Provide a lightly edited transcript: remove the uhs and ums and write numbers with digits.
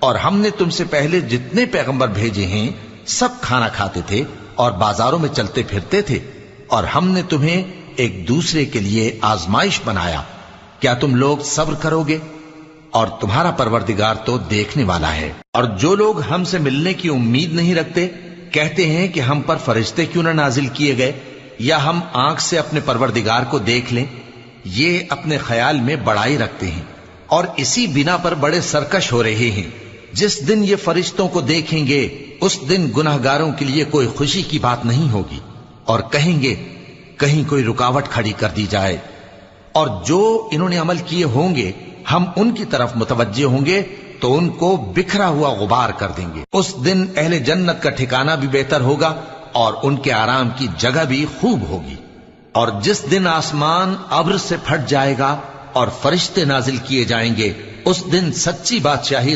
اور ہم نے تم سے پہلے جتنے پیغمبر بھیجے ہیں سب کھانا کھاتے تھے اور بازاروں میں چلتے پھرتے تھے، اور ہم نے تمہیں ایک دوسرے کے لیے آزمائش بنایا، کیا تم لوگ صبر کرو گے؟ اور تمہارا پروردگار تو دیکھنے والا ہے۔ اور جو لوگ ہم سے ملنے کی امید نہیں رکھتے کہتے ہیں کہ ہم پر فرشتے کیوں نہ نازل کیے گئے، یا ہم آنکھ سے اپنے پروردگار کو دیکھ لیں، یہ اپنے خیال میں بڑائی رکھتے ہیں اور اسی بنا پر بڑے سرکش ہو رہے ہیں۔ جس دن یہ فرشتوں کو دیکھیں گے اس دن گناہگاروں کے لیے کوئی خوشی کی بات نہیں ہوگی، اور کہیں گے کہیں کوئی رکاوٹ کھڑی کر دی جائے، اور جو انہوں نے عمل کیے ہوں گے ہم ان کی طرف متوجہ ہوں گے تو ان کو بکھرا ہوا غبار کر دیں گے۔ اس دن اہل جنت کا ٹھکانہ بھی بہتر ہوگا اور ان کے آرام کی جگہ بھی خوب ہوگی۔ اور جس دن آسمان ابر سے پھٹ جائے گا اور فرشتے نازل کیے جائیں گے اس دن سچی بادشاہی